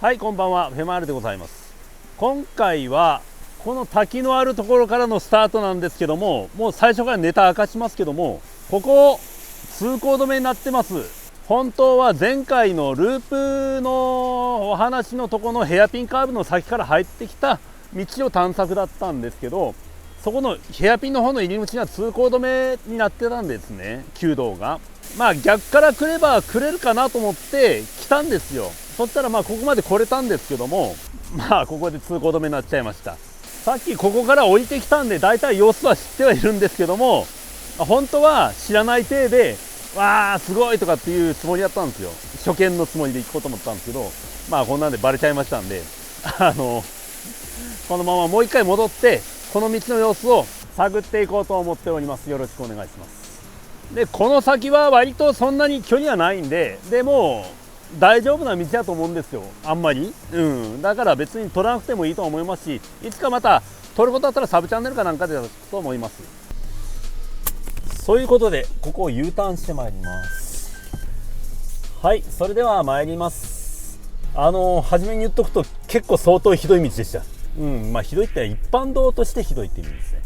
はい、こんばんは。フェマールでございます。今回はこの滝のあるところからのスタートなんですけども、もう最初からネタ明かしますけども、ここ通行止めになってます。本当は前回のループのお話のとこのヘアピンカーブの先から入ってきた道を探索だったんですけど、そこのヘアピンの方の入り口が通行止めになってたんですね、旧道が。まあ逆から来れば来れるかなと思って来たんですよ。そしたらここまで来れたんですけども、ここで通行止めになっちゃいました。さっきここから降りてきたんでだいたい様子は知ってはいるんですけども、本当は知らない体でわーすごいとかっていうつもりだったんですよ。初見のつもりで行こうと思ったんですけど、こんなんでバレちゃいましたんで、このままもう一回戻ってこの道の様子を探っていこうと思っております。よろしくお願いします。でこの先は割とそんなに距離はないんで、でも大丈夫な道だと思うんですよ、あんまり。だから別に取らなくてもいいと思いますし、いつかまた取ることだったらサブチャンネルかなんかでだと思います。そういうことでここを U ターンしてまいります。はい、それでは参ります。初めに言っとくと結構相当ひどい道でした。ひどいって一般道としてひどいって意味ですね。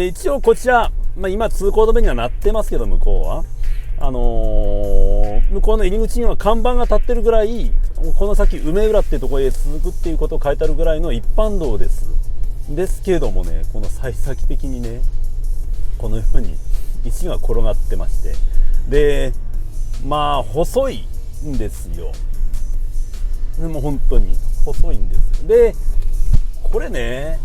一応こちら、今通行止めにはなってますけど、向こうは向こうの入り口には看板が立ってるぐらい、この先梅浦ってところへ続くっていうことを書いてあるぐらいの一般道です。ですけれどもね、この幸先的にね、このように石が転がってまして、で細いんですよ。でも本当に細いんです。でこれね、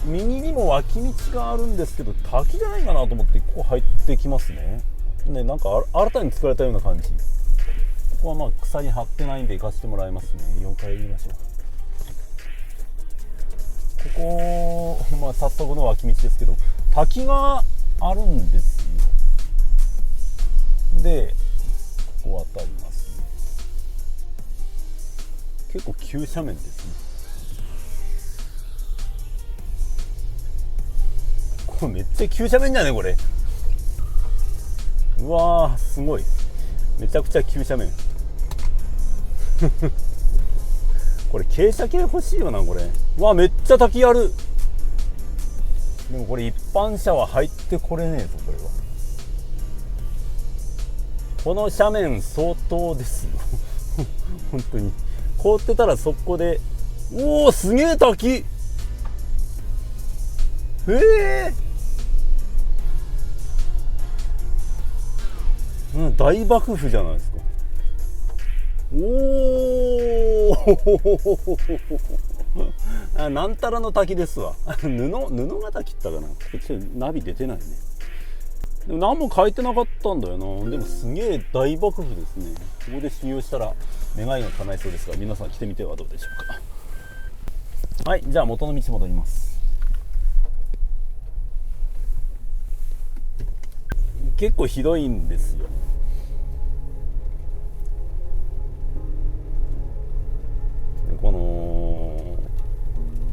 右にも脇道があるんですけど、滝じゃないかなと思ってここ入ってきますね。なんか新たに作られたような感じ。ここは草に張ってないんで行かせてもらいますね。4回言いましょう。ここ、早速の脇道ですけど、滝があるんですよ。でここ渡りますね。結構急斜面ですね。これめっちゃ急斜面じゃねこれ。うわーすごい、めちゃくちゃ急斜面これ傾斜系欲しいよなこれ。めっちゃ滝ある。でもこれ一般車は入ってこれねえぞこれは。この斜面相当ですよ本当に凍ってたら速攻で、おおすげえ滝。大爆風じゃないですか。なんたらの滝ですわ布ヶ滝ったかな。こっちナビ出てないね。でも何も書いてなかったんだよな。でもすげえ大爆風ですね。ここで修行したら願いが叶いそうですが、皆さん来てみてはどうでしょうか。はい、じゃあ元の道戻ります。結構ひどいんですよ。この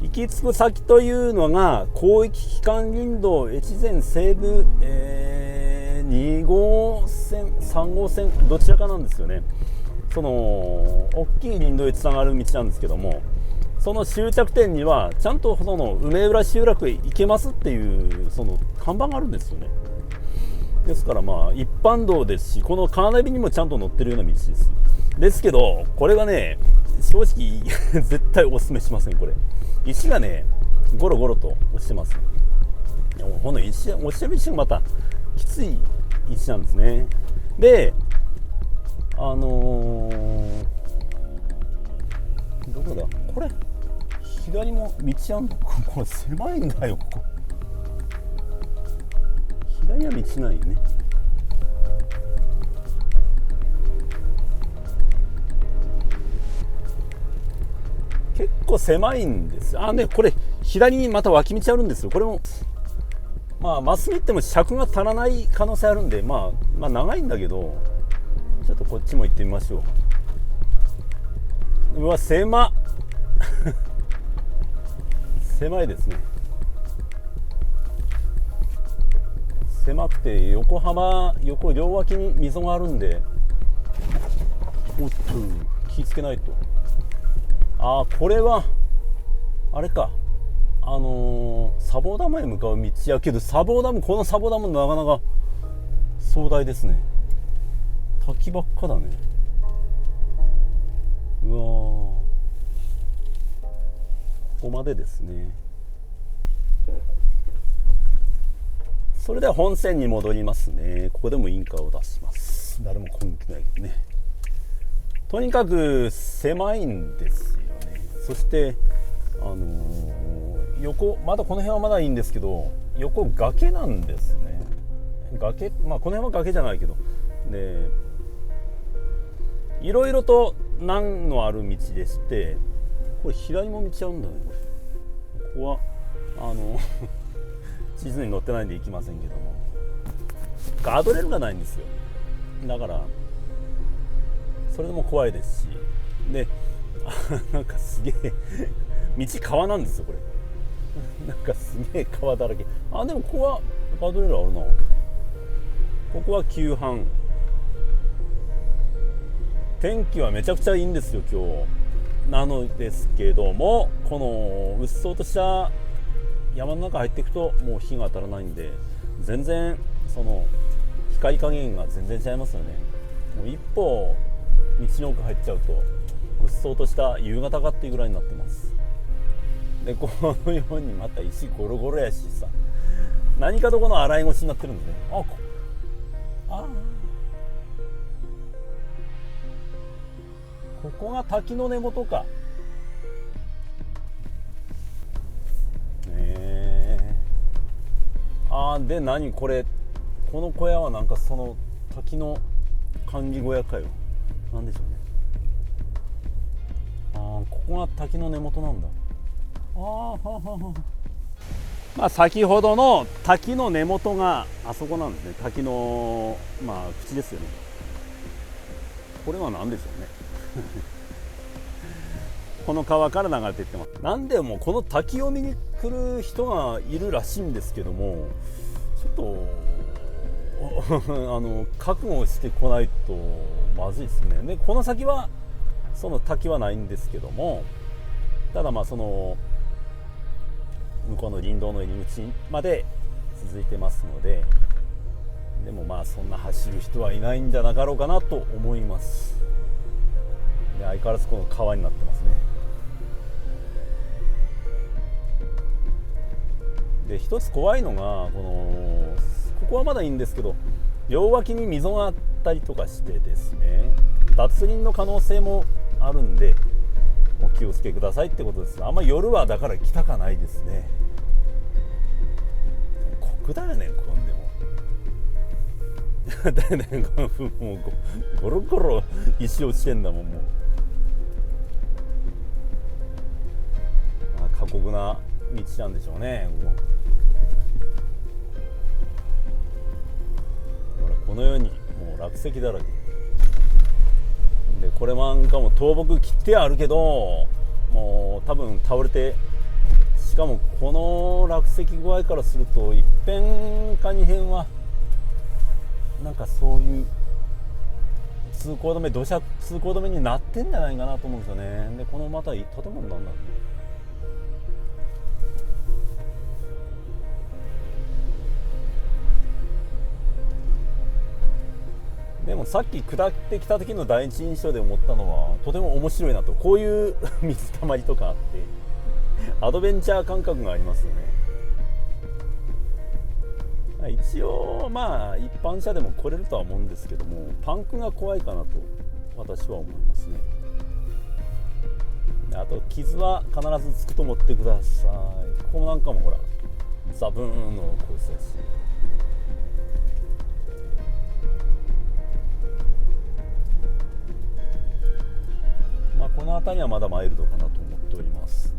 行き着く先というのが広域機関林道越前西部、2号線3号線どちらかなんですよね。その大きい林道へつながる道なんですけども、その終着点にはちゃんとその梅浦集落へ行けますっていうその看板があるんですよね。ですから一般道ですし、このカーナビにもちゃんと載ってるような道です。ですけどこれがね、正直絶対お勧めしません。これ石がねゴロゴロと落ちてます。この石落ちてる石がまたきつい石なんですね。でどこだこれ、左も道あんのこれ狭いんだよ。ここ左は道ないよね。結構狭いんです。これ左にまた脇道あるんですよ。これもまっすぐ行っても尺が足らない可能性あるんで、長いんだけど、ちょっとこっちも行ってみましょう。うわ狭っ狭いですね。狭くて横両脇に溝があるんで、おっと気ぃつけないと。これはあれか、砂防ダムへ向かう道やけど、この砂防ダムなかなか壮大ですね。滝ばっかだね。うわー、ここまでですね。それでは本線に戻りますね。ここでもインカーを出します。誰も根気ないけどね。とにかく狭いんですよね。そして横、まだこの辺はまだいいんですけど、横崖なんですね。崖、この辺は崖じゃないけど、でいろいろと難のある道でして、これ左も道あるんだね。ここは地図に載ってないんで行きませんけども、ガードレールがないんですよ。だからそれでも怖いですし、でなんかすげえ道川なんですよこれ。なんかすげえ川だらけ。でもここはガードレールあるな。ここは急坂。天気はめちゃくちゃいいんですよ今日。なのですけども、このうっそうとした山の中入っていくともう日が当たらないんで、全然その光加減が全然違いますよね。もう一歩道の奥入っちゃうとうっそうとした夕方かっていうぐらいになってます。でこのようにまた石ゴロゴロやしさ、何かとこの洗い越しになってるんでね。ここが滝の根元か。で何これ、この小屋はなんかその滝の管理小屋かよ。なんでしょうね。ここが滝の根元なんだ。先ほどの滝の根元があそこなんですね。滝の口ですよね。これは何でしょうね。この川から流れていってます。なんでもこの滝を見に来る人がいるらしいんですけども、ちょっと覚悟してこないとまずいですね。でこの先はその滝はないんですけども、ただその向こうの林道の入り口まで続いてますので、でもそんな走る人はいないんじゃなかろうかなと思います。で相変わらずこの川になってますね。で一つ怖いのがここはまだいいんですけど、両脇に溝があったりとかしてですね、脱輪の可能性もあるんでお気をつけくださいってことです。あんま夜はだから来たかないですね。酷だよねこんでも。だよね、もうゴロゴロ石落ちてんだもん。もう過酷な道なんでしょうね。このようにもう落石だらけで、これなんかも倒木切ってあるけどもう多分倒れて、しかもこの落石具合からすると一辺か二辺はなんかそういう土砂通行止めになってんじゃないかなと思うんですよね。でこのまた建物なんだろうね。でもさっき下ってきた時の第一印象で思ったのは、とても面白いなと。こういう水たまりとかあってアドベンチャー感覚がありますよね。一応一般車でも来れるとは思うんですけども、パンクが怖いかなと私は思いますね。あと傷は必ずつくと思ってください。ここなんかもほらザブーンのコースだし、この辺りはまだマイルドかなと思っております。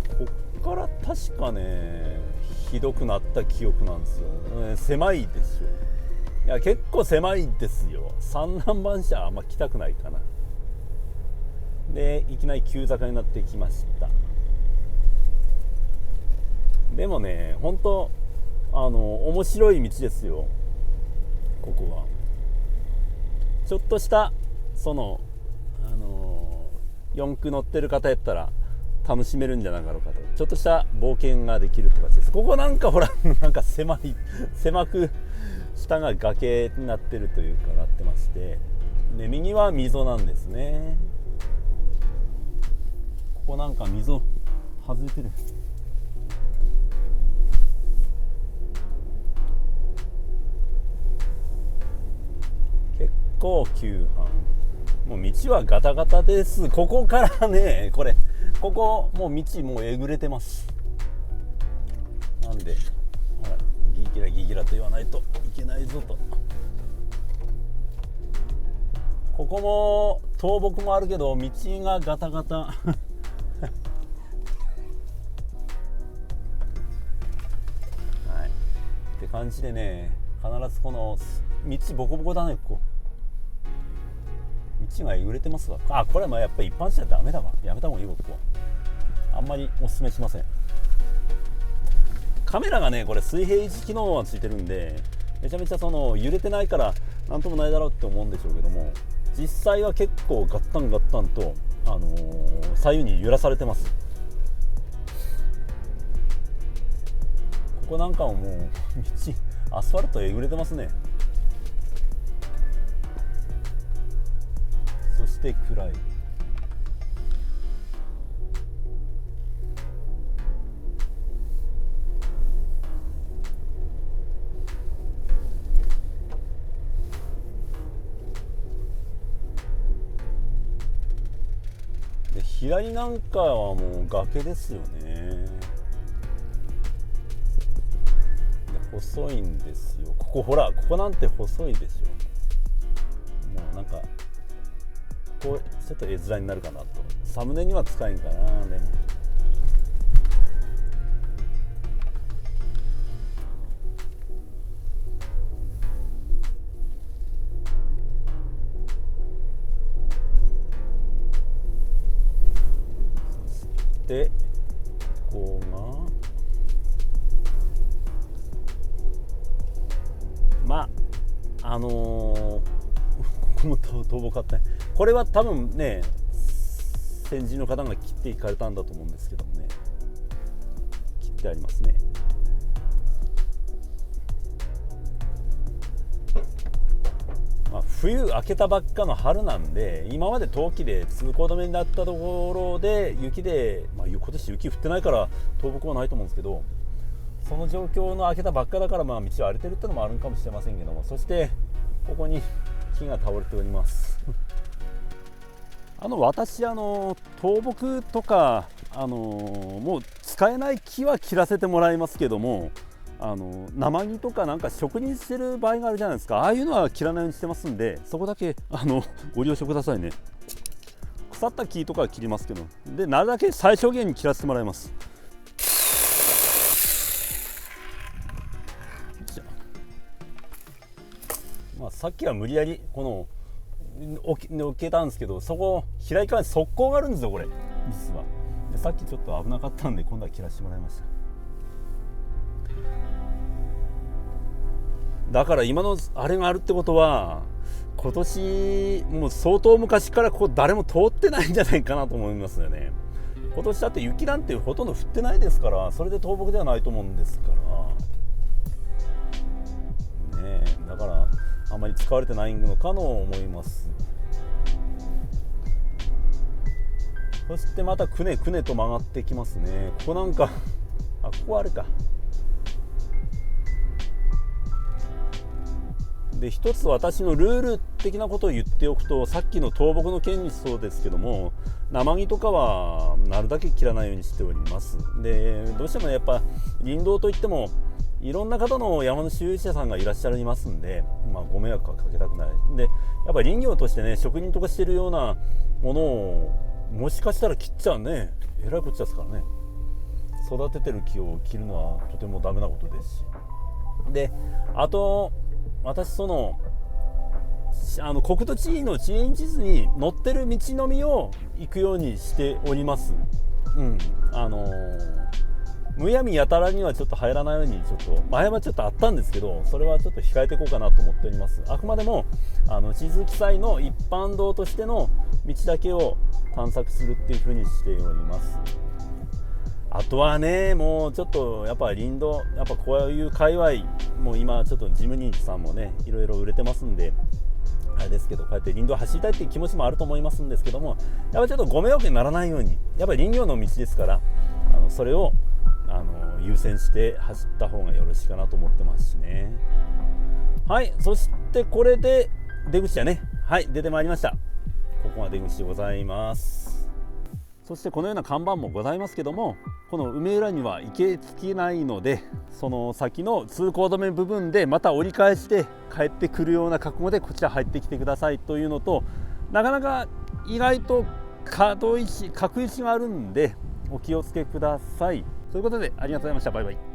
こっから確かねひどくなった記憶なんですよ。狭いでしょ。いや結構狭いですよ。三南番車あんま来たくないかな。でいきなり急坂になってきました。でもね本当面白い道ですよここは。ちょっとしたその四駆乗ってる方やったら楽しめるんじゃなかろうかと、ちょっとした冒険ができるって感じです。ここなんかほらなんか狭く下が崖になってるというかなってまして、で右は溝なんですね。ここなんか溝外れてる。結構急坂、もう道はガタガタです。ここからね、ここもう道もうえぐれてます。なんでほらギギラと言わないといけないぞと。ここも倒木もあるけど道がガタガタはいって感じでね、必ずこの道ボコボコだね。ここ道がえぐれてますわ。これはやっぱり一般車はダメだわ。やめた方がいいわ。ここあんまりおすすめしません。カメラがねこれ水平維持機能がついてるんで、めちゃめちゃ揺れてないからなんともないだろうって思うんでしょうけども、実際は結構ガッタンガッタンと、左右に揺らされてます。ここなんかももう道アスファルトえぐれてますね。そして暗い。で左なんかはもう崖ですよね。細いんですよ。ここなんて細いでしょ。もうなんかこうちょっと絵面になるかなと。サムネには使えんかな。でもでここがここも倒木あったね。これは多分ね先人の方が切っていかれたんだと思うんですけどもね、切ってありますね。冬明けたばっかの春なんで、今まで冬季で通行止めになったところで雪で、今年雪降ってないから倒木はないと思うんですけど、その状況の明けたばっかだから道は荒れてるってのもあるかもしれませんけども、そしてここに木が倒れております私倒木とかもう使えない木は切らせてもらいますけども、生木とかなんか職人してる場合があるじゃないですか。ああいうのは切らないようにしてますんで、そこだけご了承くださいね。腐った木とかは切りますけど、でなるだけ最小限に切らせてもらいます。さっきは無理やりこの置けたんですけど、そこ開き側に側溝があるんですよこれ実は。でさっきちょっと危なかったんで今度は切らせてもらいました。だから今のあれがあるってことは、今年もう相当昔からここ誰も通ってないんじゃないかなと思いますよね。今年だって雪なんてほとんど降ってないですから、それで倒木ではないと思うんですからね。だからあまり使われてないのかと思います。そしてまたくねくねと曲がってきますね。ここなんかここあれか。で一つ私のルール的なことを言っておくと、さっきの倒木の件にそうですけども、生木とかはなるだけ切らないようにしております。でどうしてもやっぱ林道といってもいろんな方の山の所有者さんがいらっしゃいますんで、ご迷惑はかけたくないで、やっぱり林業としてね職人とかしてるようなものをもしかしたら切っちゃうね、えらいこっちゃですからね。育ててる木を切るのはとてもダメなことですし、であと私国土地理の地理院地図に載ってる道のみを行くようにしております。むやみやたらにはちょっと入らないように、ちょっと前はちょっとあったんですけど、それはちょっと控えていこうかなと思っております。あくまでも地図記載の一般道としての道だけを探索するっていう風にしております。あとはね、もうちょっとやっぱ林道、やっぱこういう界隈、もう今ちょっとジムニーさんもねいろいろ売れてますんであれですけど、こうやって林道を走りたいっていう気持ちもあると思いますんですけども、やっぱりちょっとご迷惑にならないように、やっぱり林業の道ですから、それを優先して走った方がよろしいかなと思ってますしね。はい、そしてこれで出口だね。はい、出てまいりました。ここが出口でございます。そしてこのような看板もございますけども、この梅浦には行けつけないので、その先の通行止め部分でまた折り返して帰ってくるような覚悟でこちら入ってきてくださいというのと、なかなか意外と角石があるんでお気をつけください。ということでありがとうございました。バイバイ。